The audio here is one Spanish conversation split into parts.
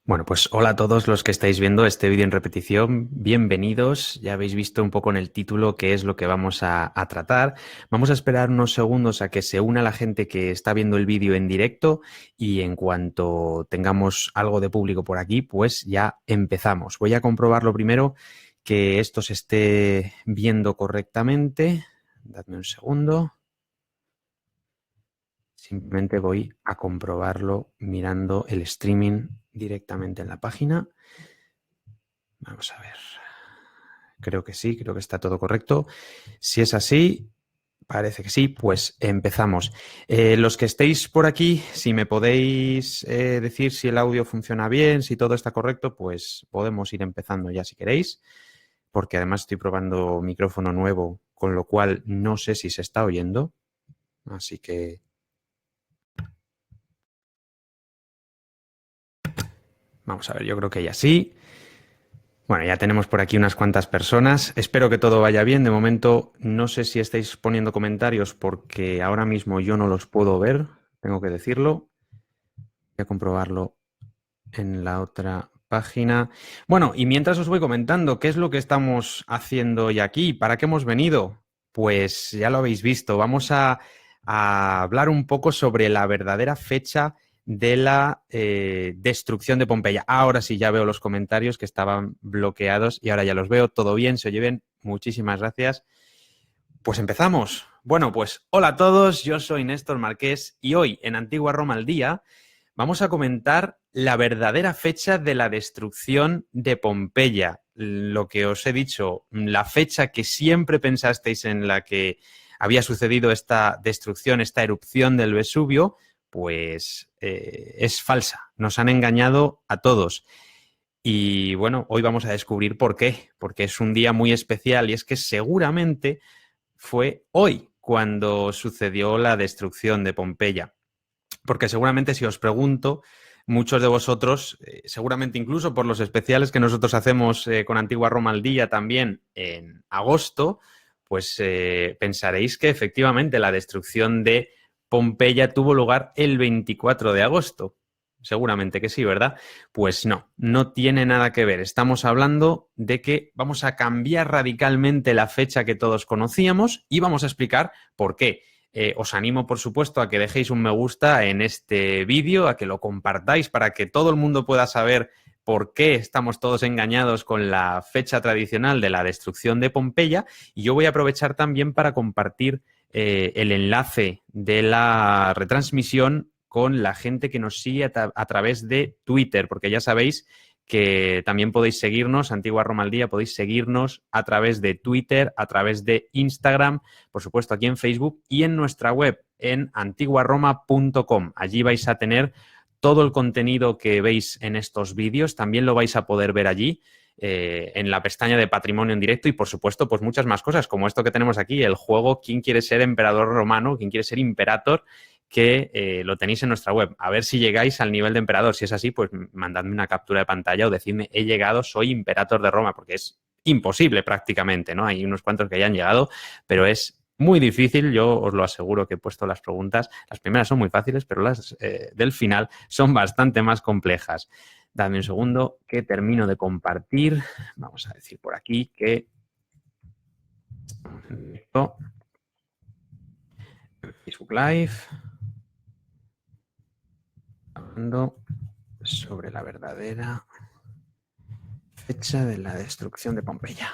Bueno, pues hola a todos los que estáis viendo este vídeo en repetición, bienvenidos. Ya habéis visto un poco en el título qué es lo que vamos a tratar. Vamos a esperar unos segundos a que se una la gente que está viendo el vídeo en directo y en cuanto tengamos algo de público por aquí, pues ya empezamos. Voy a comprobarlo primero que esto se esté viendo correctamente. Dadme un segundo. Simplemente voy a comprobarlo mirando el streaming directamente en la página. Vamos a ver. Creo que sí, creo que está todo correcto. Si es así, parece que sí, pues empezamos. Los que estéis por aquí, si me podéis decir si el audio funciona bien, si todo está correcto, pues podemos ir empezando ya si queréis, porque además estoy probando micrófono nuevo, con lo cual no sé si se está oyendo. Así que vamos a ver, yo creo que ya sí. Bueno, ya tenemos por aquí unas cuantas personas. Espero que todo vaya bien. De momento, no sé si estáis poniendo comentarios porque ahora mismo yo no los puedo ver, tengo que decirlo. Voy a comprobarlo en la otra página. Bueno, y mientras os voy comentando qué es lo que estamos haciendo hoy aquí, para qué hemos venido, pues ya lo habéis visto. Vamos a hablar un poco sobre la verdadera fecha de la destrucción de Pompeya. Ahora sí, ya veo los comentarios que estaban bloqueados y ahora ya los veo. Todo bien, se oye bien. Muchísimas gracias. Pues empezamos. Bueno, pues hola a todos, yo soy Néstor Marqués y hoy en Antigua Roma al Día vamos a comentar la verdadera fecha de la destrucción de Pompeya. Lo que os he dicho, la fecha que siempre pensasteis en la que había sucedido esta destrucción, esta erupción del Vesubio, pues es falsa. Nos han engañado a todos. Y bueno, hoy vamos a descubrir por qué. Porque es un día muy especial y es que seguramente fue hoy cuando sucedió la destrucción de Pompeya. Porque seguramente si os pregunto, muchos de vosotros, seguramente incluso por los especiales que nosotros hacemos con Antigua Roma al Día también en agosto, pues pensaréis que efectivamente la destrucción de Pompeya tuvo lugar el 24 de agosto. Seguramente que sí, ¿verdad? Pues no, no tiene nada que ver. Estamos hablando de que vamos a cambiar radicalmente la fecha que todos conocíamos y vamos a explicar por qué. Os animo, por supuesto, a que dejéis un me gusta en este vídeo, a que lo compartáis para que todo el mundo pueda saber por qué estamos todos engañados con la fecha tradicional de la destrucción de Pompeya. Y yo voy a aprovechar también para compartir el enlace de la retransmisión con la gente que nos sigue a través de Twitter, porque ya sabéis que también podéis seguirnos, Antigua Roma al Día, podéis seguirnos a través de Twitter, a través de Instagram, por supuesto aquí en Facebook y en nuestra web, en antiguaroma.com. Allí vais a tener todo el contenido que veis en estos vídeos, también lo vais a poder ver allí. En la pestaña de Patrimonio en Directo y, por supuesto, pues muchas más cosas, como esto que tenemos aquí, el juego ¿Quién quiere ser emperador romano? ¿Quién quiere ser imperator? Que lo tenéis en nuestra web. A ver si llegáis al nivel de emperador. Si es así, pues mandadme una captura de pantalla o decidme, he llegado, soy imperator de Roma, porque es imposible prácticamente, ¿no? Hay unos cuantos que hayan llegado, pero es muy difícil, yo os lo aseguro que he puesto las preguntas. Las primeras son muy fáciles, pero las del final son bastante más complejas. Dame un segundo que termino de compartir. Vamos a decir por aquí que estamos en directo. Facebook Live. Hablando sobre la verdadera fecha de la destrucción de Pompeya.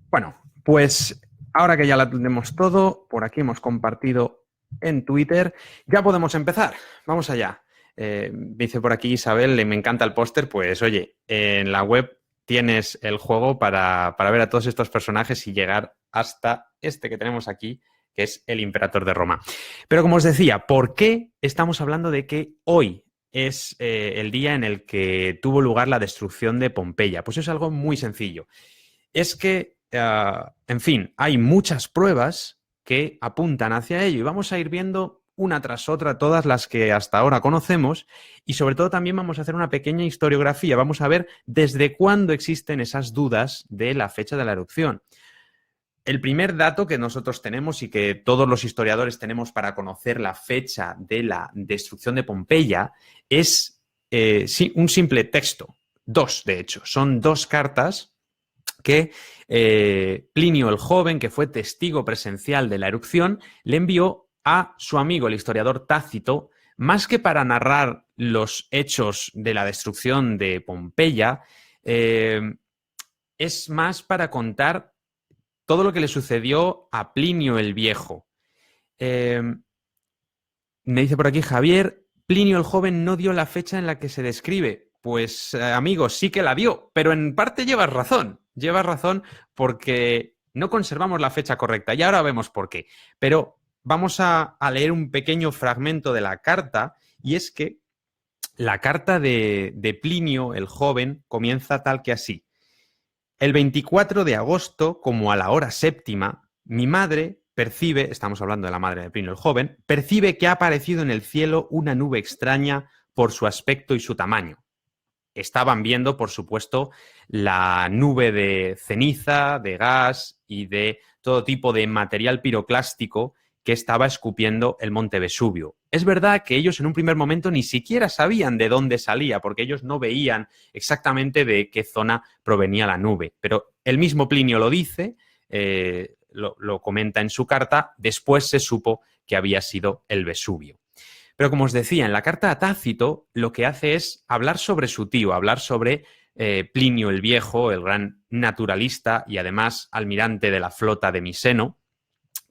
Bueno, pues ahora que ya la tenemos todo, por aquí hemos compartido en Twitter, ya podemos empezar. Vamos allá. Dice por aquí Isabel, me encanta el póster, pues oye, en la web tienes el juego para ver a todos estos personajes y llegar hasta este que tenemos aquí, que es el Imperator de Roma. Pero como os decía, ¿por qué estamos hablando de que hoy es el día en el que tuvo lugar la destrucción de Pompeya? Pues es algo muy sencillo. Es que, en fin, hay muchas pruebas que apuntan hacia ello y vamos a ir viendo una tras otra todas las que hasta ahora conocemos y sobre todo también vamos a hacer una pequeña historiografía. Vamos a ver desde cuándo existen esas dudas de la fecha de la erupción. el primer dato que nosotros tenemos y que todos los historiadores tenemos para conocer la fecha de la destrucción de Pompeya es sí, un simple texto. Dos, de hecho. Son dos cartas que Plinio el Joven, que fue testigo presencial de la erupción, le envió a su amigo, el historiador Tácito, más que para narrar los hechos de la destrucción de Pompeya, es más para contar todo lo que le sucedió a Plinio el Viejo. Me dice por aquí Javier, Plinio el Joven no dio la fecha en la que se describe. Pues, amigos, sí que la dio, pero en parte llevas razón. Llevas razón porque no conservamos la fecha correcta y ahora vemos por qué. Pero vamos a leer un pequeño fragmento de la carta y es que la carta de Plinio el Joven comienza tal que así. El 24 de agosto, como a la hora séptima, mi madre percibe, estamos hablando de la madre de Plinio el Joven, percibe que ha aparecido en el cielo una nube extraña por su aspecto y su tamaño. Estaban viendo, por supuesto, la nube de ceniza, de gas y de todo tipo de material piroclástico que estaba escupiendo el monte Vesubio. Es verdad que ellos en un primer momento ni siquiera sabían de dónde salía, porque ellos no veían exactamente de qué zona provenía la nube. Pero el mismo Plinio lo dice, lo comenta en su carta, después se supo que había sido el Vesubio. Pero como os decía, en la carta a Tácito lo que hace es hablar sobre su tío, hablar sobre Plinio el Viejo, el gran naturalista y además almirante de la flota de Miseno,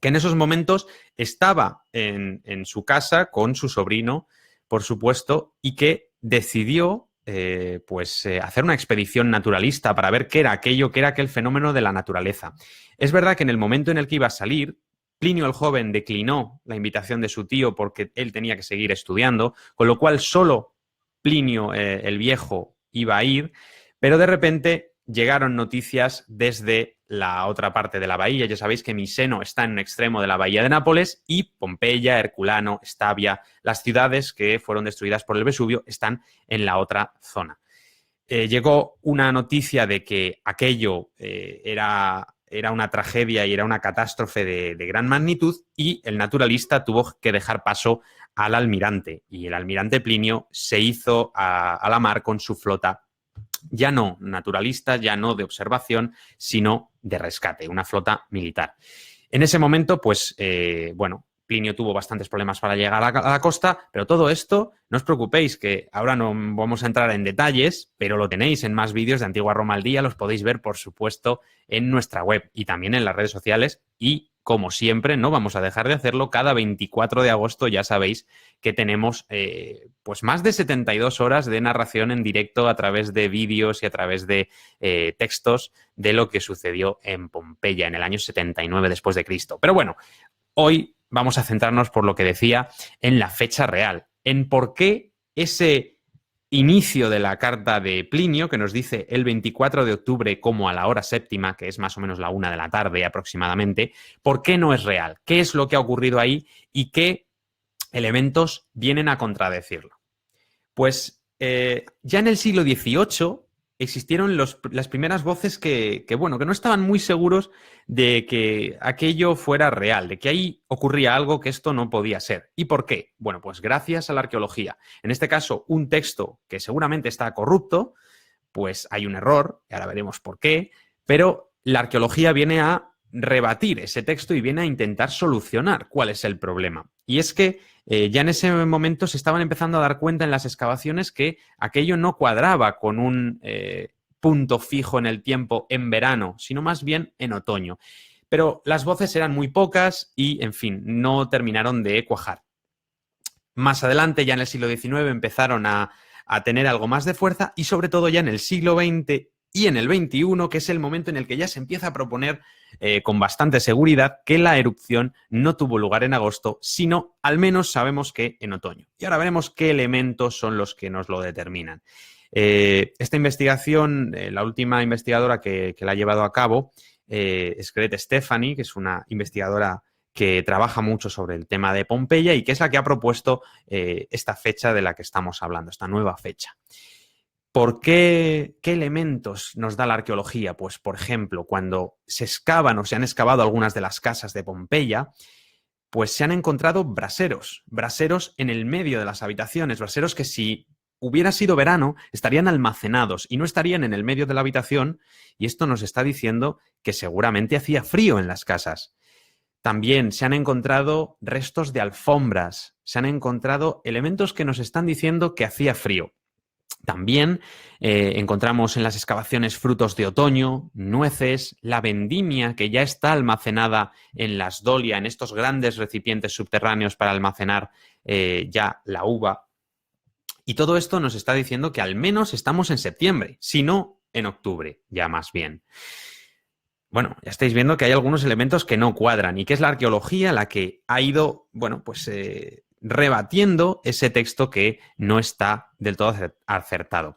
que en esos momentos estaba en su casa con su sobrino, por supuesto, y que decidió hacer una expedición naturalista para ver qué era aquello, qué era aquel fenómeno de la naturaleza. Es verdad que en el momento en el que iba a salir, Plinio el Joven declinó la invitación de su tío porque él tenía que seguir estudiando, con lo cual solo Plinio el Viejo iba a ir, pero de repente llegaron noticias desde la otra parte de la bahía. Ya sabéis que Miseno está en un extremo de la bahía de Nápoles y Pompeya, Herculano, Estavia, las ciudades que fueron destruidas por el Vesubio, están en la otra zona. Llegó una noticia de que aquello era una tragedia y era una catástrofe de gran magnitud y el naturalista tuvo que dejar paso al almirante y el almirante Plinio se hizo a la mar con su flota, ya no naturalista, ya no de observación, sino de rescate, una flota militar. En ese momento, pues, Plinio tuvo bastantes problemas para llegar a la costa, pero todo esto, no os preocupéis, que ahora no vamos a entrar en detalles, pero lo tenéis en más vídeos de Antigua Roma al Día, los podéis ver, por supuesto, en nuestra web y también en las redes sociales y, como siempre, no vamos a dejar de hacerlo. Cada 24 de agosto ya sabéis que tenemos pues más de 72 horas de narración en directo a través de vídeos y a través de textos de lo que sucedió en Pompeya en el año 79 después de Cristo. Pero bueno, hoy vamos a centrarnos, por lo que decía, en la fecha real, en por qué ese inicio de la carta de Plinio, que nos dice el 24 de octubre como a la hora séptima, que es más o menos la 1 de la tarde aproximadamente, ¿por qué no es real? ¿Qué es lo que ha ocurrido ahí y qué elementos vienen a contradecirlo? Pues ya en el siglo XVIII existieron las primeras voces que no estaban muy seguros de que aquello fuera real, de que ahí ocurría algo que esto no podía ser. ¿Y por qué? Bueno, pues gracias a la arqueología. En este caso, un texto que seguramente está corrupto, pues hay un error, y ahora veremos por qué, pero la arqueología viene a rebatir ese texto y viene a intentar solucionar cuál es el problema. Y es que ya en ese momento se estaban empezando a dar cuenta en las excavaciones que aquello no cuadraba con un punto fijo en el tiempo en verano, sino más bien en otoño. Pero las voces eran muy pocas y, en fin, no terminaron de cuajar. Más adelante, ya en el siglo XIX, empezaron a tener algo más de fuerza y, sobre todo, ya en el siglo XX y en el XXI, que es el momento en el que ya se empieza a proponer con bastante seguridad que la erupción no tuvo lugar en agosto, sino al menos sabemos que en otoño. Y ahora veremos qué elementos son los que nos lo determinan. Esta investigación, la última investigadora que la ha llevado a cabo es Grete Stefani, que es una investigadora que trabaja mucho sobre el tema de Pompeya y que es la que ha propuesto esta fecha de la que estamos hablando, esta nueva fecha. ¿Qué elementos nos da la arqueología? Pues, por ejemplo, cuando se excavan o se han excavado algunas de las casas de Pompeya, pues se han encontrado braseros en el medio de las habitaciones, braseros que si hubiera sido verano estarían almacenados y no estarían en el medio de la habitación, y esto nos está diciendo que seguramente hacía frío en las casas. También se han encontrado restos de alfombras, se han encontrado elementos que nos están diciendo que hacía frío. También encontramos en las excavaciones frutos de otoño, nueces, la vendimia que ya está almacenada en las dolia, en estos grandes recipientes subterráneos para almacenar ya la uva. Y todo esto nos está diciendo que al menos estamos en septiembre, si no en octubre, ya más bien. Bueno, ya estáis viendo que hay algunos elementos que no cuadran y que es la arqueología la que ha ido, bueno, pues rebatiendo ese texto que no está del todo acertado.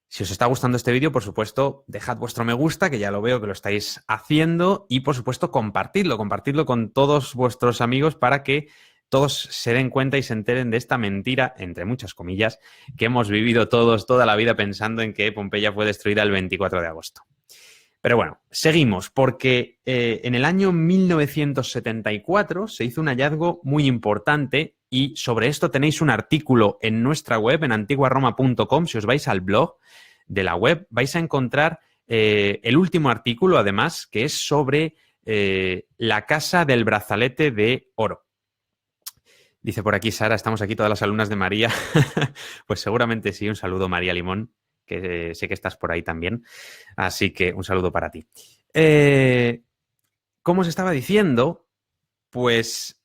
Si os está gustando este vídeo, por supuesto, dejad vuestro me gusta, que ya lo veo que lo estáis haciendo, y por supuesto compartidlo con todos vuestros amigos para que todos se den cuenta y se enteren de esta mentira, entre muchas comillas, que hemos vivido todos toda la vida pensando en que Pompeya fue destruida el 24 de agosto. Pero bueno, seguimos, porque en el año 1974 se hizo un hallazgo muy importante y sobre esto tenéis un artículo en nuestra web, en antiguaroma.com. Si os vais al blog de la web, vais a encontrar el último artículo, además, que es sobre la casa del brazalete de oro. Dice por aquí Sara, estamos aquí todas las alumnas de María. Pues seguramente sí, un saludo María Limón, que sé que estás por ahí también. Así que un saludo para ti. Como os estaba diciendo, pues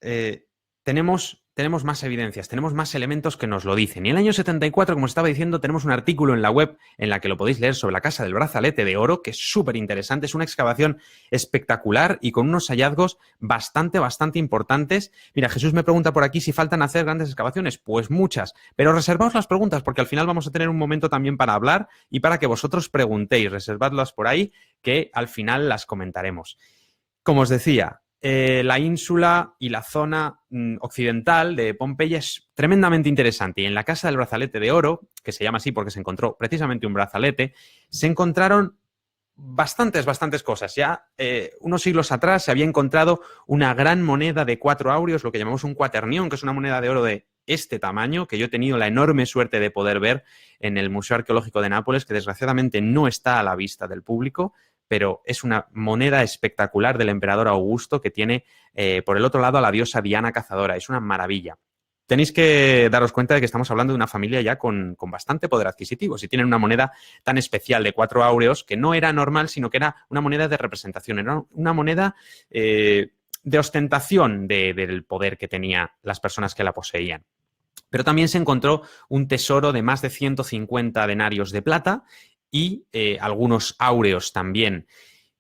tenemos más evidencias, tenemos más elementos que nos lo dicen. Y en el año 74, como os estaba diciendo, tenemos un artículo en la web en la que lo podéis leer sobre la casa del brazalete de oro, que es súper interesante. Es una excavación espectacular y con unos hallazgos bastante importantes. Mira, Jesús me pregunta por aquí si faltan hacer grandes excavaciones. Pues muchas, pero reservaos las preguntas porque al final vamos a tener un momento también para hablar y para que vosotros preguntéis. Reservadlas por ahí, que al final las comentaremos. Como os decía, la ínsula y la zona occidental de Pompeya es tremendamente interesante. Y en la casa del brazalete de oro, que se llama así porque se encontró precisamente un brazalete, se encontraron bastantes cosas. Ya unos siglos atrás se había encontrado una gran moneda de 4 áureos, lo que llamamos un cuaternión, que es una moneda de oro de este tamaño, que yo he tenido la enorme suerte de poder ver en el Museo Arqueológico de Nápoles, que desgraciadamente no está a la vista del público, pero es una moneda espectacular del emperador Augusto que tiene por el otro lado a la diosa Diana Cazadora. Es una maravilla. Tenéis que daros cuenta de que estamos hablando de una familia ya con bastante poder adquisitivo. Si tienen una moneda tan especial de 4 áureos, que no era normal, sino que era una moneda de representación, era una moneda de ostentación del poder que tenían las personas que la poseían. Pero también se encontró un tesoro de más de 150 denarios de plata y algunos áureos también.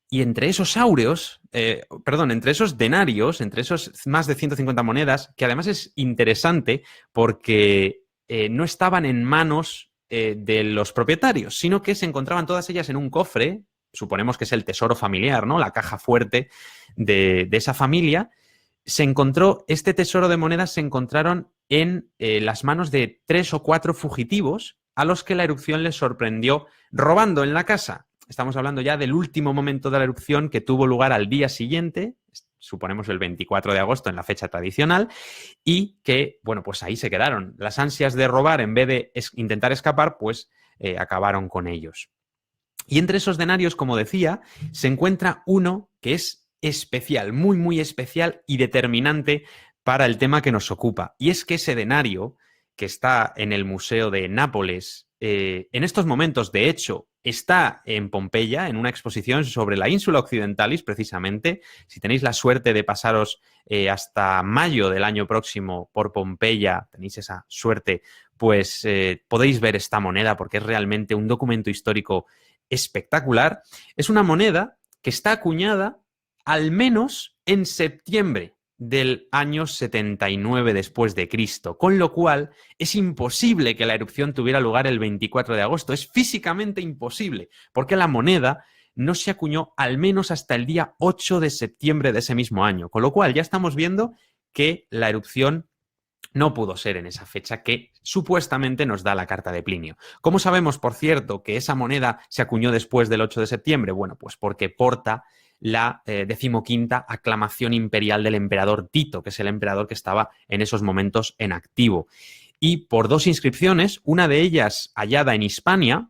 Y entre esos áureos, entre esos denarios, entre esos más de 150 monedas, que además es interesante porque no estaban en manos de los propietarios, sino que se encontraban todas ellas en un cofre, suponemos que es el tesoro familiar, ¿no? La caja fuerte de esa familia. Este tesoro de monedas se encontraron en las manos de 3 o 4 fugitivos a los que la erupción les sorprendió robando en la casa. Estamos hablando ya del último momento de la erupción que tuvo lugar al día siguiente, suponemos el 24 de agosto en la fecha tradicional, y que, bueno, pues ahí se quedaron. Las ansias de robar en vez de intentar escapar, pues acabaron con ellos. Y entre esos denarios, como decía, se encuentra uno que es especial, muy especial y determinante para el tema que nos ocupa. Y es que ese denario que está en el Museo de Nápoles, en estos momentos, de hecho, está en Pompeya, en una exposición sobre la ínsula occidentalis, precisamente. Si tenéis la suerte de pasaros hasta mayo del año próximo por Pompeya, tenéis esa suerte, pues podéis ver esta moneda porque es realmente un documento histórico espectacular. Es una moneda que está acuñada al menos en septiembre del año 79 después de Cristo, con lo cual es imposible que la erupción tuviera lugar el 24 de agosto. Es físicamente imposible, porque la moneda no se acuñó al menos hasta el día 8 de septiembre de ese mismo año, con lo cual ya estamos viendo que la erupción no pudo ser en esa fecha que supuestamente nos da la carta de Plinio. ¿Cómo sabemos, por cierto, que esa moneda se acuñó después del 8 de septiembre? Bueno, pues porque porta la 15ª aclamación imperial del emperador Tito, que es el emperador que estaba en esos momentos en activo. Y por 2 inscripciones, una de ellas hallada en Hispania,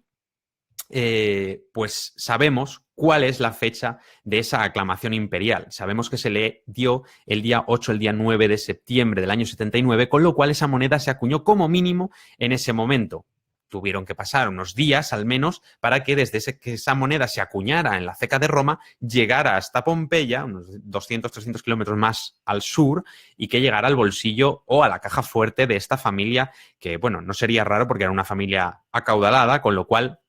pues sabemos cuál es la fecha de esa aclamación imperial. Sabemos que se le dio el día 8, el día 9 de septiembre del año 79, con lo cual esa moneda se acuñó como mínimo en ese momento. Tuvieron que pasar unos días al menos para que desde que esa moneda se acuñara en la ceca de Roma, llegara hasta Pompeya, unos 200-300 kilómetros más al sur, y que llegara al bolsillo o a la caja fuerte de esta familia, que bueno, no sería raro porque era una familia acaudalada, con lo cual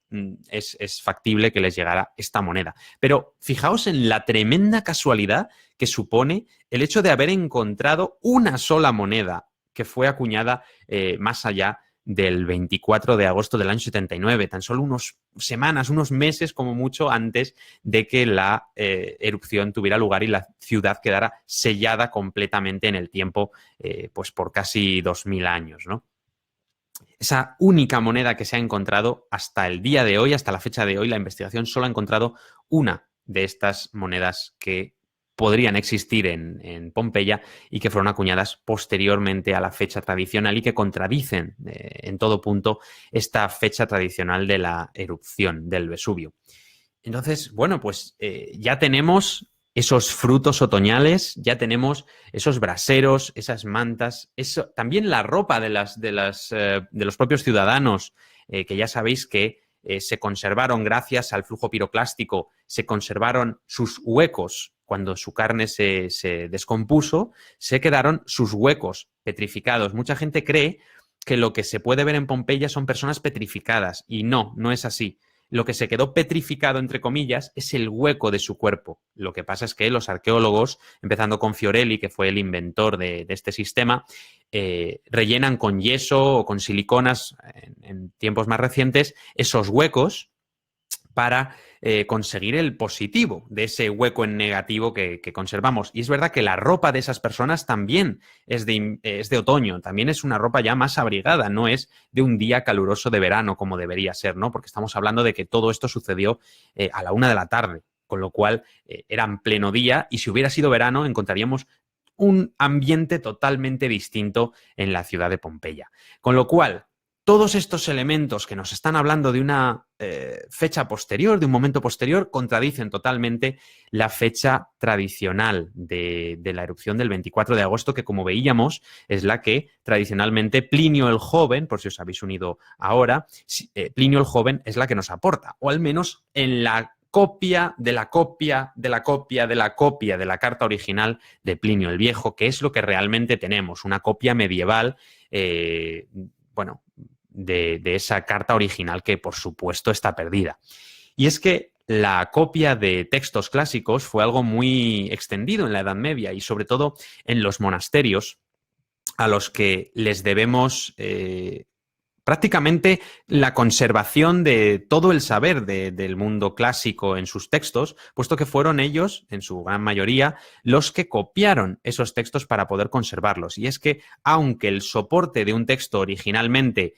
es factible que les llegara esta moneda. Pero fijaos en la tremenda casualidad que supone el hecho de haber encontrado una sola moneda que fue acuñada más allá del 24 de agosto del año 79, tan solo unas semanas, unos meses como mucho antes de que la erupción tuviera lugar y la ciudad quedara sellada completamente en el tiempo, pues por casi 2000 años, ¿no? Esa única moneda que se ha encontrado hasta el día de hoy, hasta la fecha de hoy, la investigación solo ha encontrado una de estas monedas que podrían existir en Pompeya y que fueron acuñadas posteriormente a la fecha tradicional y que contradicen en todo punto esta fecha tradicional de la erupción del Vesubio. Entonces, bueno, pues ya tenemos esos frutos otoñales, ya tenemos esos braseros, esas mantas, también la ropa de los propios ciudadanos, que ya sabéis que se conservaron gracias al flujo piroclástico, se conservaron sus huecos cuando su carne se descompuso, se quedaron sus huecos petrificados. Mucha gente cree que lo que se puede ver en Pompeya son personas petrificadas y no es así. Lo que se quedó petrificado, entre comillas, es el hueco de su cuerpo. Lo que pasa es que los arqueólogos, empezando con Fiorelli, que fue el inventor de este sistema, rellenan con yeso o con siliconas en tiempos más recientes esos huecos para conseguir el positivo de ese hueco en negativo que conservamos. Y es verdad que la ropa de esas personas también es de otoño, también es una ropa ya más abrigada, no es de un día caluroso de verano como debería ser, ¿no? Porque estamos hablando de que todo esto sucedió a la 1 de la tarde, con lo cual era en pleno día y si hubiera sido verano encontraríamos un ambiente totalmente distinto en la ciudad de Pompeya. Con lo cual, todos estos elementos que nos están hablando de una fecha posterior, de un momento posterior, contradicen totalmente la fecha tradicional de la erupción del 24 de agosto, que como veíamos es la que tradicionalmente Plinio el Joven, por si os habéis unido ahora, Plinio el Joven es la que nos aporta, o al menos en la copia de la copia de la copia de la copia de la carta original de Plinio el Viejo, que es lo que realmente tenemos, una copia medieval, bueno, de esa carta original que, por supuesto, está perdida. Y es que la copia de textos clásicos fue algo muy extendido en la Edad Media y, sobre todo, en los monasterios, a los que les debemos prácticamente la conservación de todo el saber del mundo clásico en sus textos, puesto que fueron ellos, en su gran mayoría, los que copiaron esos textos para poder conservarlos. Y es que, aunque el soporte de un texto originalmente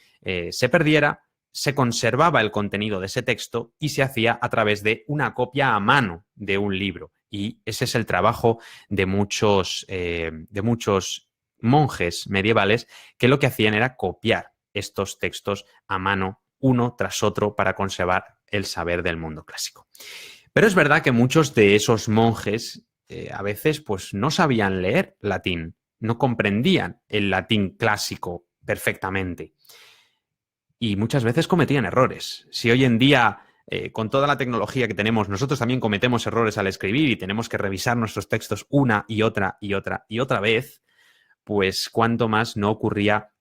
se perdiera, se conservaba el contenido de ese texto y se hacía a través de una copia a mano de un libro. Y ese es el trabajo de muchos monjes medievales que lo que hacían era copiar estos textos a mano, uno tras otro, para conservar el saber del mundo clásico. Pero es verdad que muchos de esos monjes a veces pues, no sabían leer latín, no comprendían el latín clásico perfectamente y muchas veces cometían errores. Si hoy en día, con toda la tecnología que tenemos, nosotros también cometemos errores al escribir y tenemos que revisar nuestros textos una y otra y otra y otra vez, pues cuánto más no ocurría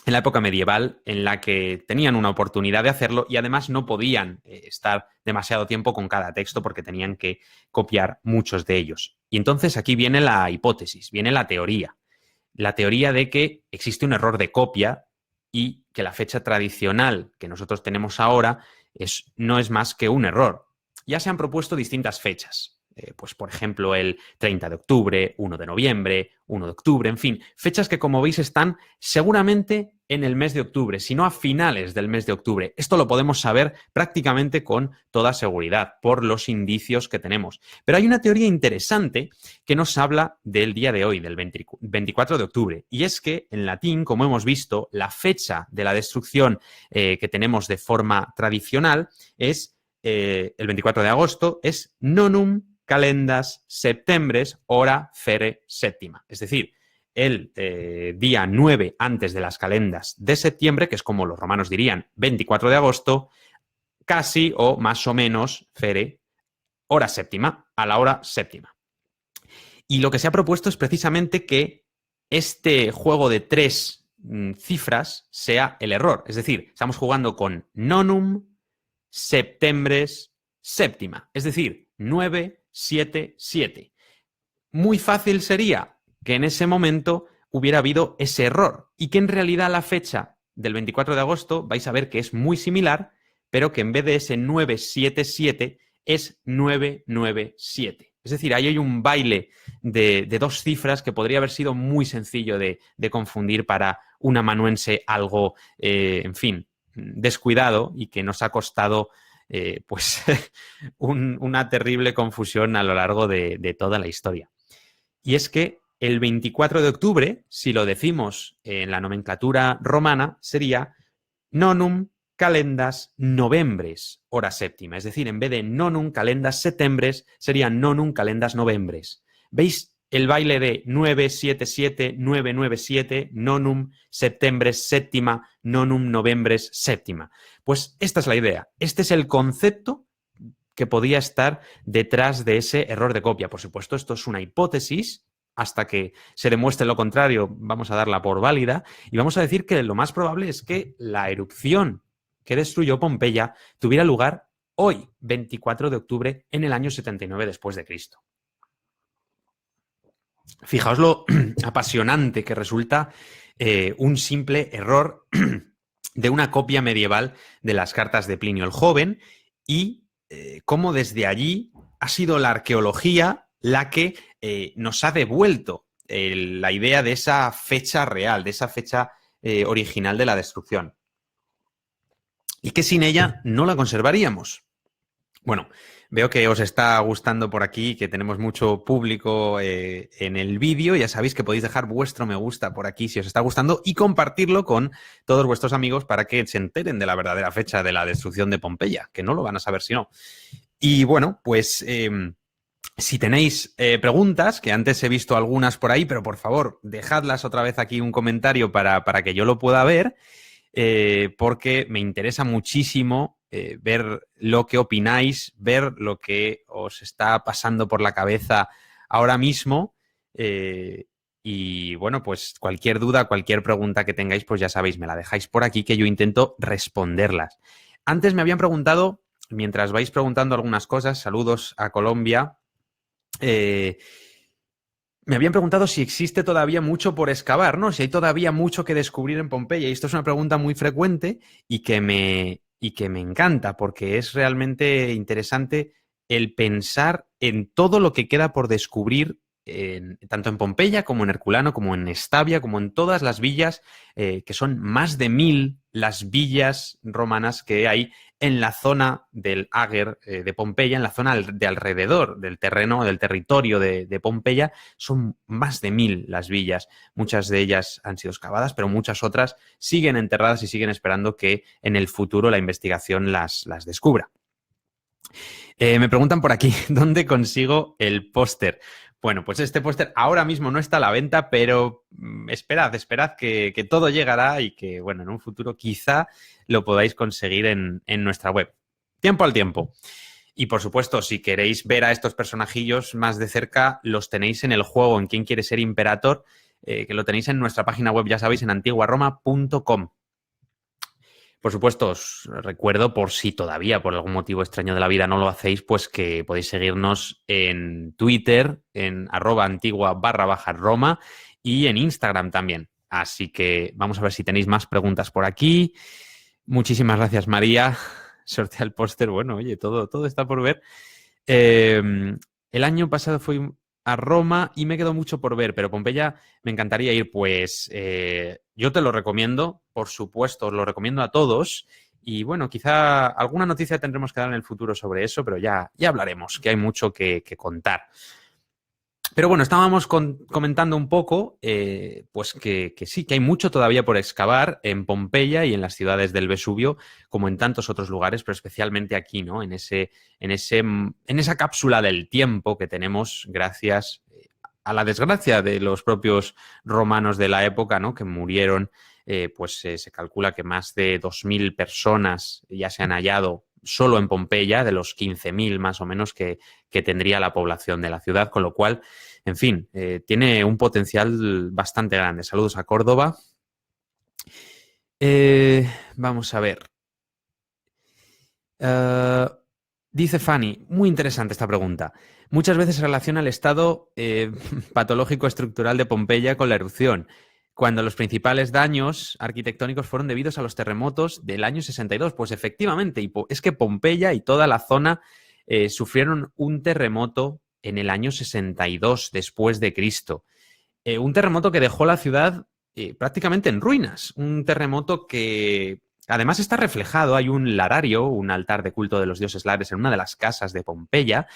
en la época medieval, en la que tenían una oportunidad de hacerlo y además no podían estar demasiado tiempo con cada texto porque tenían que copiar muchos de ellos. Y entonces aquí viene la hipótesis, viene la teoría de que existe un error de copia y que la fecha tradicional que nosotros tenemos ahora no es más que un error. Ya se han propuesto distintas fechas. pues por ejemplo el 30 de octubre, 1 de noviembre, 1 de octubre, en fin, fechas que como veis están seguramente en el mes de octubre, si no a finales del mes de octubre. Esto lo podemos saber prácticamente con toda seguridad por los indicios que tenemos. Pero hay una teoría interesante que nos habla del día de hoy, del 24 de octubre, y es que en latín, como hemos visto, la fecha de la destrucción que tenemos de forma tradicional es el 24 de agosto, es nonum calendas septembres hora fere séptima. Es decir, el día 9 antes de las calendas de septiembre, que es como los romanos dirían 24 de agosto, casi o más o menos fere hora séptima, a la hora séptima. Y lo que se ha propuesto es precisamente que este juego de 3 cifras sea el error. Es decir, estamos jugando con nonum septembres séptima. Es decir, 9, 7, 7. Muy fácil sería que en ese momento hubiera habido ese error y que en realidad la fecha del 24 de agosto vais a ver que es muy similar, pero que en vez de ese 977 es 997. Es decir, ahí hay un baile de 2 cifras que podría haber sido muy sencillo de confundir para un amanuense algo, en fin, descuidado y que nos ha costado pues una terrible confusión a lo largo de toda la historia. Y es que el 24 de octubre, si lo decimos en la nomenclatura romana, sería nonum calendas novembres, hora séptima. Es decir, en vez de nonum calendas septembres, sería nonum calendas novembres. ¿Veis el baile de 977, 997, nonum septembres séptima, nonum novembres séptima? Pues esta es la idea. Este es el concepto que podía estar detrás de ese error de copia. Por supuesto, esto es una hipótesis. Hasta que se demuestre lo contrario, vamos a darla por válida y vamos a decir que lo más probable es que la erupción que destruyó Pompeya tuviera lugar hoy, 24 de octubre, en el año 79 después de Cristo. Fijaos lo apasionante que resulta un simple error de una copia medieval de las cartas de Plinio el Joven y cómo desde allí ha sido la arqueología la que nos ha devuelto la idea de esa fecha real, de esa fecha original de la destrucción. Y que sin ella no la conservaríamos. Bueno, veo que os está gustando por aquí, que tenemos mucho público en el vídeo. Ya sabéis que podéis dejar vuestro me gusta por aquí si os está gustando y compartirlo con todos vuestros amigos para que se enteren de la verdadera fecha de la destrucción de Pompeya, que no lo van a saber si no. Y bueno, pues si tenéis preguntas, que antes he visto algunas por ahí, pero por favor, dejadlas otra vez aquí un comentario para que yo lo pueda ver, porque me interesa muchísimo ver lo que opináis, ver lo que os está pasando por la cabeza ahora mismo. Y bueno, pues cualquier duda, cualquier pregunta que tengáis, pues ya sabéis, me la dejáis por aquí que yo intento responderlas. Antes me habían preguntado, mientras vais preguntando algunas cosas, saludos a Colombia, me habían preguntado si existe todavía mucho por excavar, ¿no? Si hay todavía mucho que descubrir en Pompeya. Y esto es una pregunta muy frecuente y que me encanta porque es realmente interesante el pensar en todo lo que queda por descubrir tanto en Pompeya como en Herculano, como en Estavia, como en todas las villas, que son más de 1000 las villas romanas que hay en la zona del Áger de Pompeya, en la zona de alrededor del terreno, del territorio de Pompeya. Son más de 1000 las villas. Muchas de ellas han sido excavadas, pero muchas otras siguen enterradas y siguen esperando que en el futuro la investigación las descubra. Me preguntan por aquí, ¿dónde consigo el póster? Bueno, pues este póster ahora mismo no está a la venta, pero esperad que todo llegará y que, bueno, en un futuro quizá lo podáis conseguir en nuestra web. Tiempo al tiempo. Y, por supuesto, si queréis ver a estos personajillos más de cerca, los tenéis en el juego, en Quién quiere ser Imperator, que lo tenéis en nuestra página web, ya sabéis, en antiguaroma.com. Por supuesto, os recuerdo, por si todavía por algún motivo extraño de la vida no lo hacéis, pues que podéis seguirnos en Twitter, en @antigua_Roma y en Instagram también. Así que vamos a ver si tenéis más preguntas por aquí. Muchísimas gracias, María. Sortea el póster. Bueno, oye, todo está por ver. El año pasado fui a Roma y me quedó mucho por ver, pero Pompeya me encantaría ir. Pues yo te lo recomiendo, por supuesto, os lo recomiendo a todos. Y bueno, quizá alguna noticia tendremos que dar en el futuro sobre eso, pero ya hablaremos, que hay mucho que contar. Pero bueno, estábamos comentando un poco, pues que sí, que hay mucho todavía por excavar en Pompeya y en las ciudades del Vesubio, como en tantos otros lugares, pero especialmente aquí, ¿no? En esa cápsula del tiempo que tenemos gracias a la desgracia de los propios romanos de la época, ¿no? Que murieron, se calcula que más de 2.000 personas ya se han hallado solo en Pompeya, de los 15.000 más o menos que tendría la población de la ciudad, con lo cual, en fin, tiene un potencial bastante grande. Saludos a Córdoba. Vamos a ver. Dice Fanny, muy interesante esta pregunta. Muchas veces se relaciona el estado patológico estructural de Pompeya con la erupción, cuando los principales daños arquitectónicos fueron debidos a los terremotos del año 62. Pues efectivamente, es que Pompeya y toda la zona sufrieron un terremoto en el año 62 después de Cristo. Un terremoto que dejó la ciudad prácticamente en ruinas. Un terremoto que además está reflejado. Hay un larario, un altar de culto de los dioses lares en una de las casas de Pompeya,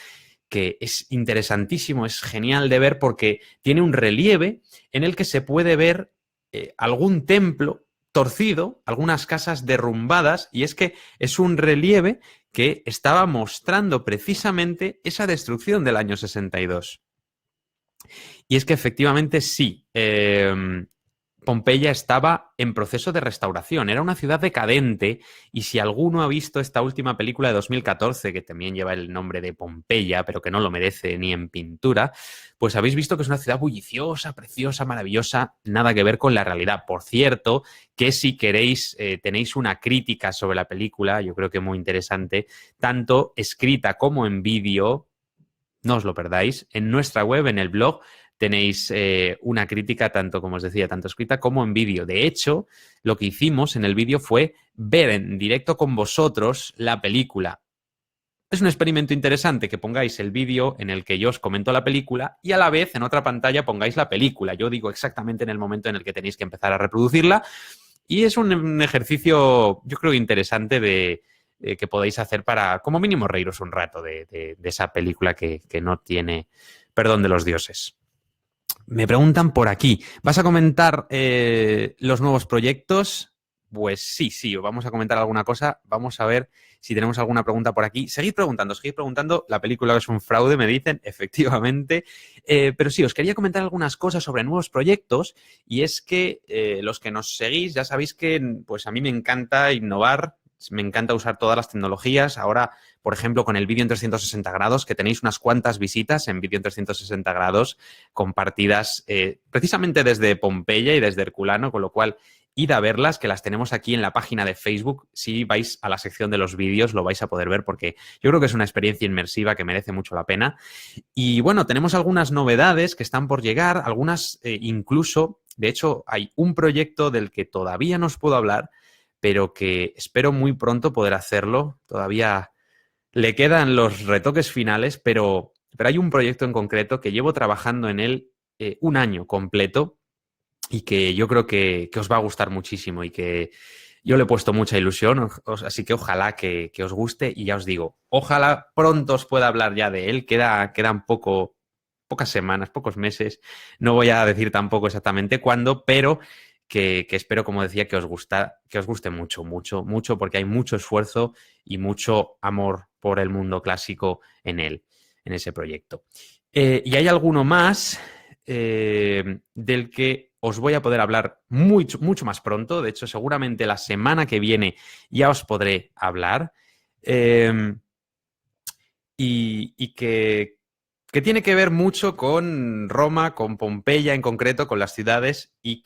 que es interesantísimo, es genial de ver porque tiene un relieve en el que se puede ver algún templo torcido, algunas casas derrumbadas, y es que es un relieve que estaba mostrando precisamente esa destrucción del año 62. Y es que efectivamente sí, Pompeya estaba en proceso de restauración, era una ciudad decadente y si alguno ha visto esta última película de 2014, que también lleva el nombre de Pompeya, pero que no lo merece ni en pintura, pues habéis visto que es una ciudad bulliciosa, preciosa, maravillosa, nada que ver con la realidad. Por cierto, que si queréis, tenéis una crítica sobre la película, yo creo que muy interesante, tanto escrita como en vídeo. No os lo perdáis. En nuestra web, en el blog, tenéis una crítica, tanto como os decía, tanto escrita como en vídeo. De hecho, lo que hicimos en el vídeo fue ver en directo con vosotros la película. Es un experimento interesante que pongáis el vídeo en el que yo os comento la película y a la vez en otra pantalla pongáis la película. Yo digo exactamente en el momento en el que tenéis que empezar a reproducirla y es un ejercicio, yo creo, interesante que podéis hacer para, como mínimo, reíros un rato de esa película que no tiene perdón de los dioses. Me preguntan por aquí, ¿vas a comentar los nuevos proyectos? Pues sí, vamos a comentar alguna cosa. Vamos a ver si tenemos alguna pregunta por aquí. Seguid preguntando. La película es un fraude, me dicen, efectivamente. Pero sí, os quería comentar algunas cosas sobre nuevos proyectos y es que los que nos seguís ya sabéis que pues a mí me encanta innovar, me encanta usar todas las tecnologías. Ahora, por ejemplo, con el vídeo en 360 grados, que tenéis unas cuantas visitas en vídeo en 360 grados compartidas precisamente desde Pompeya y desde Herculano, con lo cual id a verlas, que las tenemos aquí en la página de Facebook. Si vais a la sección de los vídeos lo vais a poder ver porque yo creo que es una experiencia inmersiva que merece mucho la pena. Y bueno, tenemos algunas novedades que están por llegar, algunas incluso, de hecho, hay un proyecto del que todavía no os puedo hablar, pero que espero muy pronto poder hacerlo. Todavía le quedan los retoques finales, pero hay un proyecto en concreto que llevo trabajando en él un año completo y que yo creo que os va a gustar muchísimo y que yo le he puesto mucha ilusión, así que ojalá que os guste y ya os digo, ojalá pronto os pueda hablar ya de él, quedan pocas semanas, pocos meses, no voy a decir tampoco exactamente cuándo, pero que espero, como decía, que os guste mucho, mucho, mucho, porque hay mucho esfuerzo y mucho amor por el mundo clásico en él, en ese proyecto. Y hay alguno más del que os voy a poder hablar mucho, mucho más pronto. De hecho, seguramente la semana que viene ya os podré hablar. Y que tiene que ver mucho con Roma, con Pompeya en concreto, con las ciudades y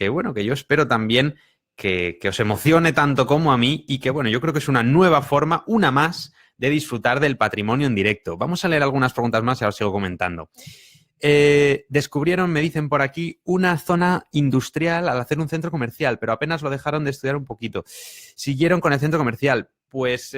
bueno, que yo espero también que os emocione tanto como a mí y que, bueno, yo creo que es una nueva forma, una más, de disfrutar del patrimonio en directo. Vamos a leer algunas preguntas más y ahora os sigo comentando. Descubrieron, me dicen por aquí, una zona industrial al hacer un centro comercial, pero apenas lo dejaron de estudiar un poquito. Siguieron con el centro comercial. Pues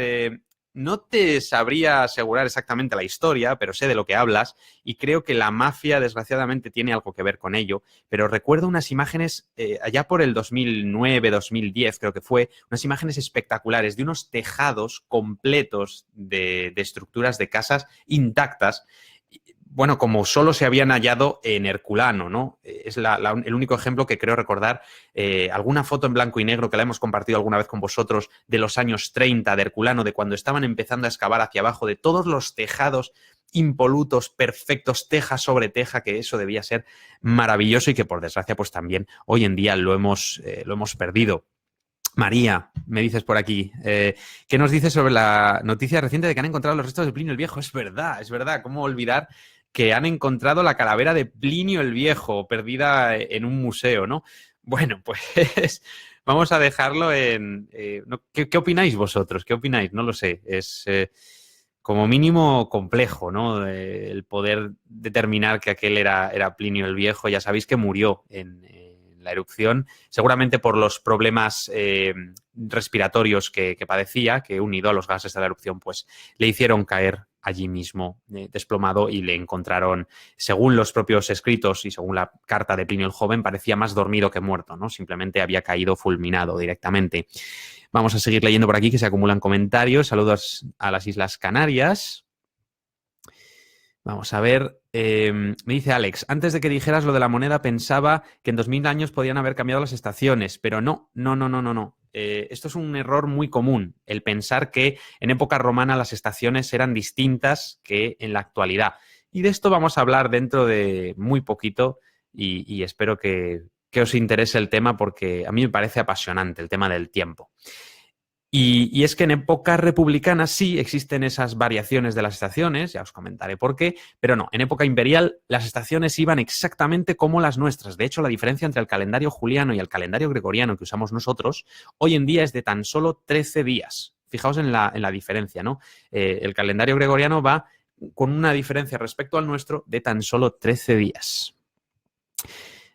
no te sabría asegurar exactamente la historia, pero sé de lo que hablas y creo que la mafia, desgraciadamente, tiene algo que ver con ello. Pero recuerdo unas imágenes, allá por el 2009, 2010, creo que fue, unas imágenes espectaculares de unos tejados completos de estructuras de casas intactas. Bueno, como solo se habían hallado en Herculano, ¿no? Es el único ejemplo que creo recordar. Alguna foto en blanco y negro que la hemos compartido alguna vez con vosotros de los años 30 de Herculano, de cuando estaban empezando a excavar hacia abajo, de todos los tejados impolutos, perfectos, teja sobre teja, que eso debía ser maravilloso y que por desgracia pues también hoy en día lo hemos perdido. María, me dices por aquí, ¿qué nos dices sobre la noticia reciente de que han encontrado los restos de Plinio el Viejo? Es verdad. ¿Cómo olvidar que han encontrado la calavera de Plinio el Viejo perdida en un museo, ¿no? Bueno, pues vamos a dejarlo en... ¿qué opináis vosotros? ¿Qué opináis? No lo sé. Es como mínimo complejo, ¿no? El poder determinar que aquel era Plinio el Viejo. Ya sabéis que murió en la erupción, seguramente por los problemas respiratorios que padecía, que unido a los gases de la erupción, pues le hicieron caer allí mismo desplomado y le encontraron, según los propios escritos y según la carta de Plinio el Joven, parecía más dormido que muerto, ¿no? Simplemente había caído fulminado directamente. Vamos a seguir leyendo por aquí, que se acumulan comentarios. Saludos a las Islas Canarias. Vamos a ver, me dice Alex, antes de que dijeras lo de la moneda pensaba que en 2000 años podían haber cambiado las estaciones, pero no. Esto es un error muy común, el pensar que en época romana las estaciones eran distintas que en la actualidad. Y de esto vamos a hablar dentro de muy poquito y espero que os interese el tema porque a mí me parece apasionante el tema del tiempo. Y es que en época republicana sí existen esas variaciones de las estaciones, ya os comentaré por qué, pero no, en época imperial las estaciones iban exactamente como las nuestras. De hecho, la diferencia entre el calendario juliano y el calendario gregoriano que usamos nosotros hoy en día es de tan solo 13 días. Fijaos en la diferencia, ¿no? El calendario gregoriano va con una diferencia respecto al nuestro de tan solo 13 días.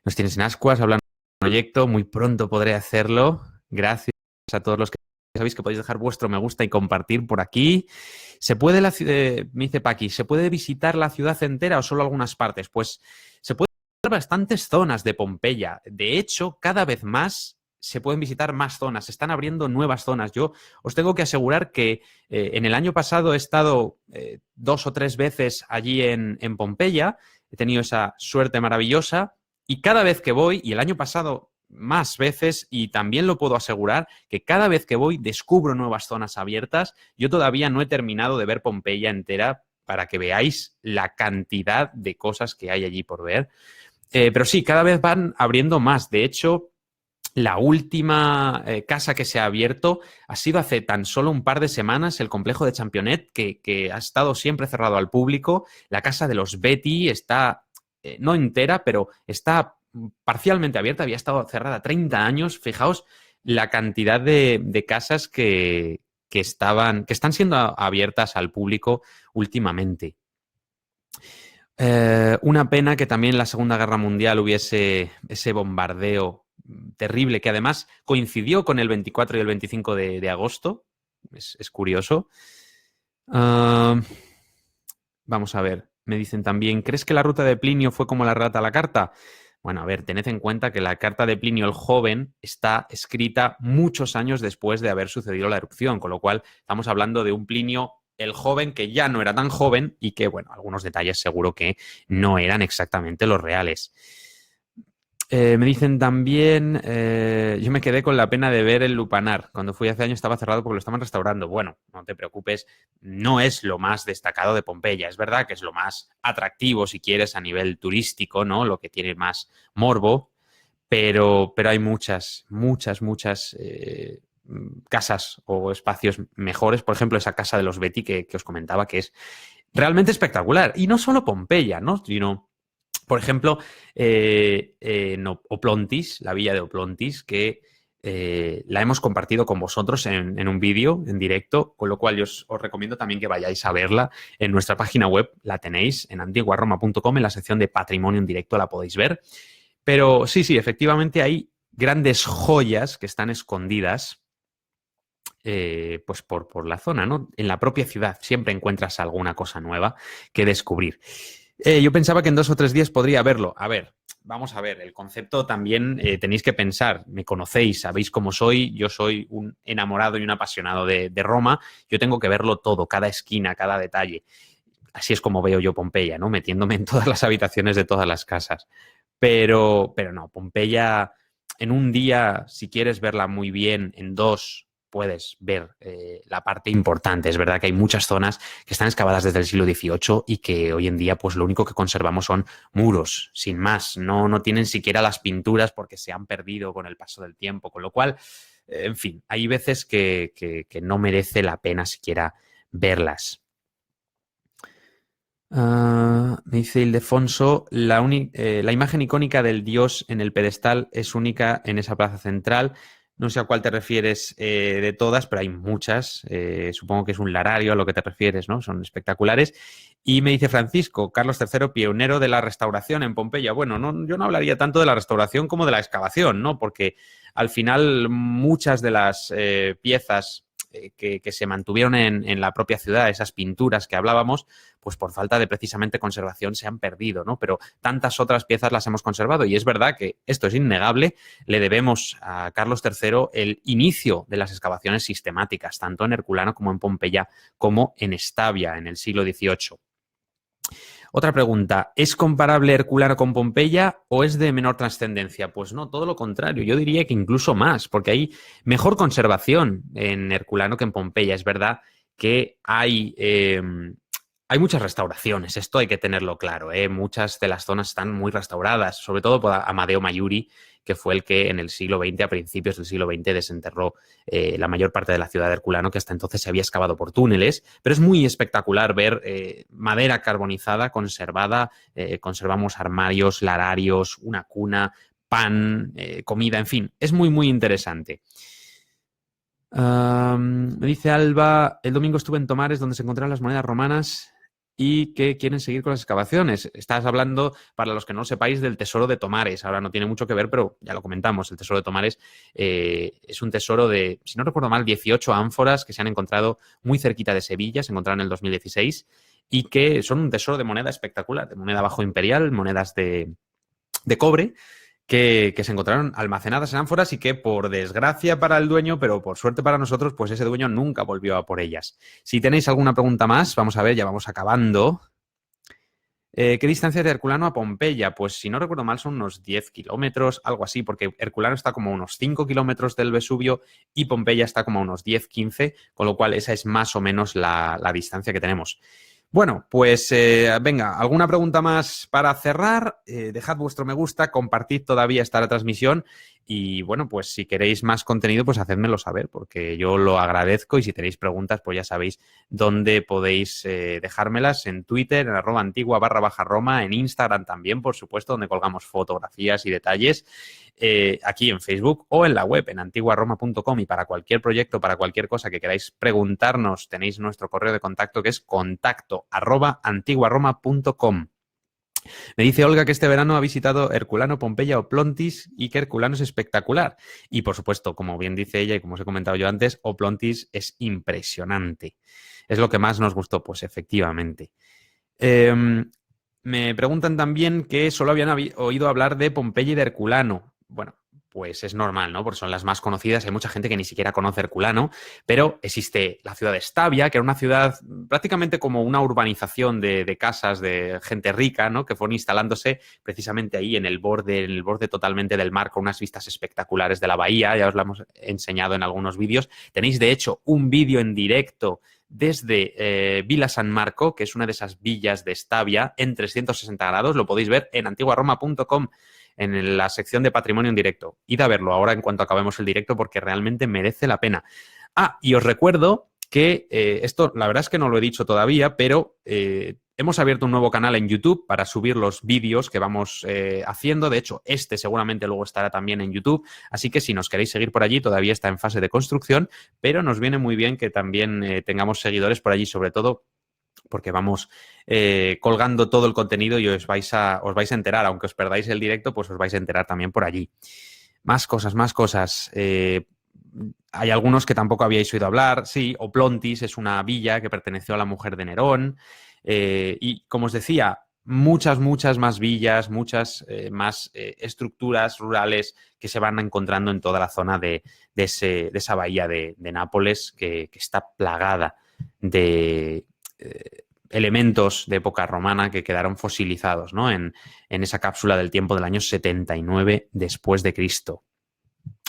Nos tienes en ascuas hablando del proyecto, muy pronto podré hacerlo. Gracias a todos los que sabéis que podéis dejar vuestro me gusta y compartir por aquí. ¿Se puede, me dice Paqui, ¿se puede visitar la ciudad entera o solo algunas partes? Pues se pueden visitar bastantes zonas de Pompeya. De hecho, cada vez más se pueden visitar más zonas. Se están abriendo nuevas zonas. Yo os tengo que asegurar que en el año pasado he estado 2 o 3 veces allí en Pompeya. He tenido esa suerte maravillosa y cada vez que voy, y el año pasado más veces, y también lo puedo asegurar, que cada vez que voy descubro nuevas zonas abiertas. Yo todavía no he terminado de ver Pompeya entera para que veáis la cantidad de cosas que hay allí por ver. Pero sí, cada vez van abriendo más. De hecho, la última casa que se ha abierto ha sido hace tan solo un par de semanas, el complejo de Championnet, que ha estado siempre cerrado al público. La casa de los Betty está, no entera, pero está parcialmente abierta, había estado cerrada 30 años. Fijaos la cantidad de casas que están siendo abiertas al público últimamente. Una pena que también en la Segunda Guerra Mundial hubiese ese bombardeo terrible que además coincidió con el 24 y el 25 de agosto. Es curioso. Vamos a ver. Me dicen también, ¿crees que la ruta de Plinio fue como la rata a la carta? Bueno, a ver, tened en cuenta que la carta de Plinio el Joven está escrita muchos años después de haber sucedido la erupción, con lo cual estamos hablando de un Plinio el Joven que ya no era tan joven y que, bueno, algunos detalles seguro que no eran exactamente los reales. Me dicen también, yo me quedé con la pena de ver el lupanar. Cuando fui hace años estaba cerrado porque lo estaban restaurando. Bueno, no te preocupes, no es lo más destacado de Pompeya. Es verdad que es lo más atractivo, si quieres, a nivel turístico, ¿no? Lo que tiene más morbo, pero hay muchas casas o espacios mejores. Por ejemplo, esa casa de los Betty que os comentaba, que es realmente espectacular. Y no solo Pompeya, ¿no? Sino... Por ejemplo, Oplontis, la villa de Oplontis, que la hemos compartido con vosotros en un vídeo, en directo, con lo cual yo os recomiendo también que vayáis a verla en nuestra página web. La tenéis en antiguaroma.com, en la sección de patrimonio en directo la podéis ver. Pero sí, efectivamente hay grandes joyas que están escondidas pues por la zona, ¿no? En la propia ciudad siempre encuentras alguna cosa nueva que descubrir. Yo pensaba que en 2 o 3 días podría verlo. A ver, vamos a ver, el concepto también tenéis que pensar, me conocéis, sabéis cómo soy, yo soy un enamorado y un apasionado de Roma, yo tengo que verlo todo, cada esquina, cada detalle. Así es como veo yo Pompeya, ¿no? Metiéndome en todas las habitaciones de todas las casas. Pero no, Pompeya en un día, si quieres verla muy bien, en dos puedes ver la parte importante. Es verdad que hay muchas zonas que están excavadas desde el siglo XVIII y que hoy en día pues lo único que conservamos son muros, sin más. No tienen siquiera las pinturas porque se han perdido con el paso del tiempo, con lo cual, en fin, hay veces que no merece la pena siquiera verlas. Me dice Ildefonso, la imagen icónica del dios en el pedestal es única en esa plaza central. No sé a cuál te refieres de todas, pero hay muchas. Supongo que es un larario a lo que te refieres, ¿no? Son espectaculares. Y me dice Francisco, Carlos III, pionero de la restauración en Pompeya. Bueno, yo no hablaría tanto de la restauración como de la excavación, ¿no? Porque al final muchas de las piezas que se mantuvieron en la propia ciudad, esas pinturas que hablábamos, pues por falta de precisamente conservación se han perdido, ¿no? Pero tantas otras piezas las hemos conservado y es verdad que esto es innegable, le debemos a Carlos III el inicio de las excavaciones sistemáticas, tanto en Herculano como en Pompeya, como en Estavia, en el siglo XVIII. Otra pregunta, ¿es comparable Herculano con Pompeya o es de menor trascendencia? Pues no, todo lo contrario, yo diría que incluso más, porque hay mejor conservación en Herculano que en Pompeya. Es verdad que hay muchas restauraciones, esto hay que tenerlo claro, ¿eh? Muchas de las zonas están muy restauradas, sobre todo por Amadeo Maiuri, que fue el que en el siglo XX, a principios del siglo XX, desenterró la mayor parte de la ciudad de Herculano, que hasta entonces se había excavado por túneles, pero es muy espectacular ver madera carbonizada, conservada, conservamos armarios, lararios, una cuna, pan, comida, en fin, es muy, muy interesante. Me dice Alba, el domingo estuve en Tomares donde se encontraron las monedas romanas y que quieren seguir con las excavaciones. Estás hablando, para los que no lo sepáis, del tesoro de Tomares. Ahora no tiene mucho que ver, pero ya lo comentamos. El tesoro de Tomares es un tesoro de, si no recuerdo mal, 18 ánforas que se han encontrado muy cerquita de Sevilla, se encontraron en el 2016 y que son un tesoro de moneda espectacular, de moneda bajo imperial, monedas de cobre, que se encontraron almacenadas en ánforas y que por desgracia para el dueño, pero por suerte para nosotros, pues ese dueño nunca volvió a por ellas. Si tenéis alguna pregunta más, vamos a ver, ya vamos acabando. ¿Qué distancia de Herculano a Pompeya? Pues si no recuerdo mal son unos 10 kilómetros, algo así, porque Herculano está como a unos 5 kilómetros del Vesubio y Pompeya está como a unos 10-15, con lo cual esa es más o menos la distancia que tenemos. Bueno, pues venga, ¿alguna pregunta más para cerrar? Dejad vuestro me gusta, compartid todavía esta transmisión y bueno, pues si queréis más contenido, pues hacedmelo saber porque yo lo agradezco y si tenéis preguntas, pues ya sabéis dónde podéis dejármelas en Twitter, en @antigua_Roma, en Instagram también, por supuesto, donde colgamos fotografías y detalles, aquí en Facebook o en la web, en antiguaroma.com y para cualquier proyecto, para cualquier cosa que queráis preguntarnos, tenéis nuestro correo de contacto que es contacto@antiguaroma.com. Me dice Olga que este verano ha visitado Herculano, Pompeya o Oplontis y que Herculano es espectacular. Y por supuesto, como bien dice ella y como os he comentado yo antes, Oplontis es impresionante. Es lo que más nos gustó, pues efectivamente. Me preguntan también que solo habían oído hablar de Pompeya y de Herculano. Bueno, pues es normal, ¿no? Porque son las más conocidas. Hay mucha gente que ni siquiera conoce Herculano, pero existe la ciudad de Estavia, que era una ciudad prácticamente como una urbanización de casas de gente rica, ¿no? Que fueron instalándose precisamente ahí en el borde totalmente del mar, con unas vistas espectaculares de la bahía. Ya os lo hemos enseñado en algunos vídeos. Tenéis, de hecho, un vídeo en directo desde Villa San Marco, que es una de esas villas de Estavia, en 360 grados. Lo podéis ver en antiguaroma.com, en la sección de patrimonio en directo. Id a verlo ahora en cuanto acabemos el directo porque realmente merece la pena. Y os recuerdo que esto, la verdad es que no lo he dicho todavía, pero hemos abierto un nuevo canal en YouTube para subir los vídeos que vamos haciendo. De hecho, este seguramente luego estará también en YouTube. Así que si nos queréis seguir por allí, todavía está en fase de construcción, pero nos viene muy bien que también tengamos seguidores por allí, sobre todo porque vamos colgando todo el contenido y os vais a enterar. Aunque os perdáis el directo, pues os vais a enterar también por allí. Más cosas, más cosas. hay algunos que tampoco habíais oído hablar. Sí, Oplontis es una villa que perteneció a la mujer de Nerón. Y como os decía, muchas más villas, muchas más estructuras rurales que se van encontrando en toda la zona de esa bahía de Nápoles que está plagada de elementos de época romana que quedaron fosilizados, ¿no? en esa cápsula del tiempo del año 79 después de Cristo.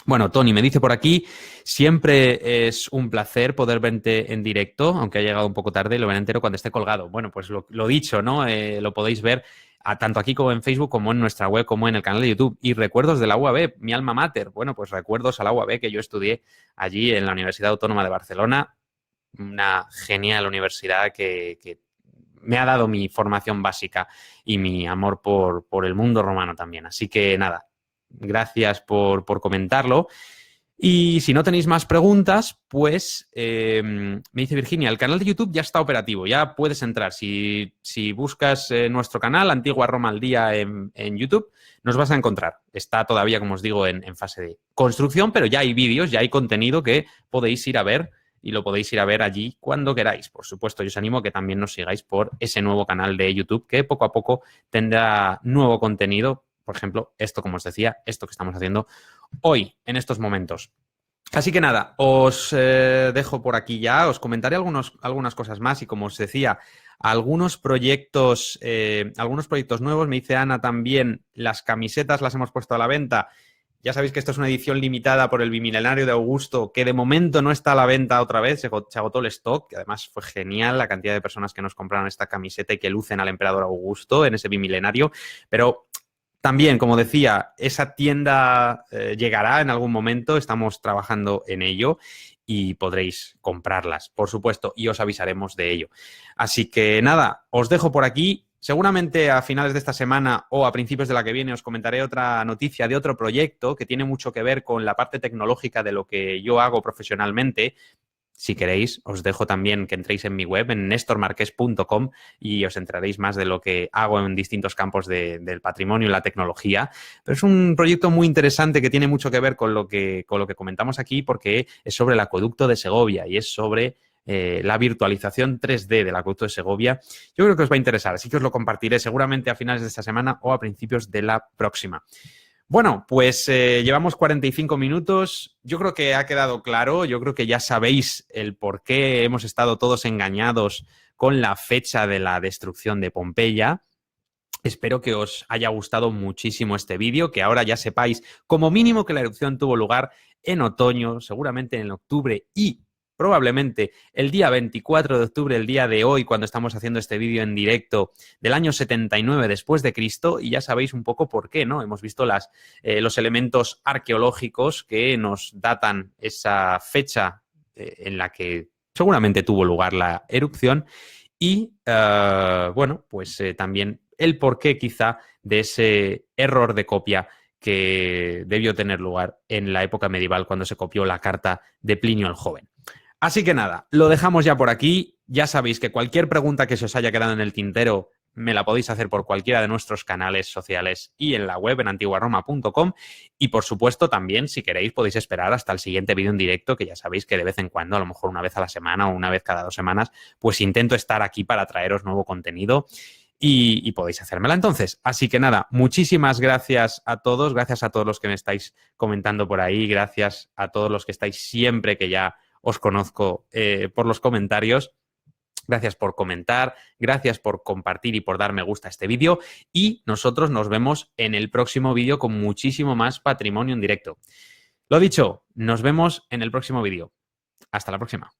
Bueno, Tony me dice por aquí, siempre es un placer poder verte en directo, aunque ha llegado un poco tarde, lo veré entero cuando esté colgado. Bueno, pues lo dicho, ¿no? Lo podéis ver tanto aquí como en Facebook, como en nuestra web, como en el canal de YouTube. Y recuerdos de la UAB, mi alma mater. Bueno, pues recuerdos a la UAB que yo estudié allí en la Universidad Autónoma de Barcelona, una genial universidad que me ha dado mi formación básica y mi amor por el mundo romano también. Así que nada, gracias por comentarlo. Y si no tenéis más preguntas, pues me dice Virginia, el canal de YouTube ya está operativo, ya puedes entrar. Si buscas nuestro canal, Antigua Roma al Día en YouTube, nos vas a encontrar. Está todavía, como os digo, en fase de construcción, pero ya hay vídeos, ya hay contenido que podéis ir a ver y lo podéis ir a ver allí cuando queráis. Por supuesto, yo os animo a que también nos sigáis por ese nuevo canal de YouTube que poco a poco tendrá nuevo contenido. Por ejemplo, esto, como os decía, esto que estamos haciendo hoy, en estos momentos. Así que nada, os dejo por aquí ya, os comentaré algunas cosas más y como os decía, algunos proyectos nuevos. Me dice Ana también, las camisetas las hemos puesto a la venta. Ya sabéis que esto es una edición limitada por el Bimilenario de Augusto, que de momento no está a la venta otra vez, se agotó el stock, que además fue genial la cantidad de personas que nos compraron esta camiseta y que lucen al emperador Augusto en ese Bimilenario, pero también, como decía, esa tienda llegará en algún momento, estamos trabajando en ello y podréis comprarlas, por supuesto, y os avisaremos de ello. Así que nada, os dejo por aquí. Seguramente a finales de esta semana o a principios de la que viene os comentaré otra noticia de otro proyecto que tiene mucho que ver con la parte tecnológica de lo que yo hago profesionalmente. Si queréis, os dejo también que entréis en mi web, en nestormarques.com, y os enteraréis más de lo que hago en distintos campos del patrimonio y la tecnología. Pero es un proyecto muy interesante que tiene mucho que ver con lo que comentamos aquí, porque es sobre el acueducto de Segovia y es sobre la virtualización 3D del acueducto de Segovia. Yo creo que os va a interesar, así que os lo compartiré seguramente a finales de esta semana o a principios de la próxima. Bueno, pues llevamos 45 minutos. Yo creo que ha quedado claro. Yo creo que ya sabéis el por qué hemos estado todos engañados con la fecha de la destrucción de Pompeya. Espero que os haya gustado muchísimo este vídeo, que ahora ya sepáis como mínimo que la erupción tuvo lugar en otoño, seguramente en octubre y probablemente el día 24 de octubre, el día de hoy, cuando estamos haciendo este vídeo en directo, del año 79 después de Cristo, y ya sabéis un poco por qué, ¿no? Hemos visto los elementos arqueológicos que nos datan esa fecha en la que seguramente tuvo lugar la erupción y, bueno, pues también el porqué quizá de ese error de copia que debió tener lugar en la época medieval cuando se copió la carta de Plinio el Joven. Así que nada, lo dejamos ya por aquí. Ya sabéis que cualquier pregunta que se os haya quedado en el tintero me la podéis hacer por cualquiera de nuestros canales sociales y en la web en antiguaroma.com. Y por supuesto también, si queréis, podéis esperar hasta el siguiente vídeo en directo, que ya sabéis que de vez en cuando, a lo mejor una vez a la semana o una vez cada 2 semanas, pues intento estar aquí para traeros nuevo contenido. Y podéis hacérmela entonces. Así que nada, muchísimas gracias a todos los que me estáis comentando por ahí, gracias a todos los que estáis siempre, que ya os conozco por los comentarios. Gracias por comentar, gracias por compartir y por dar me gusta a este vídeo y nosotros nos vemos en el próximo vídeo con muchísimo más patrimonio en directo. Lo dicho, nos vemos en el próximo vídeo. Hasta la próxima.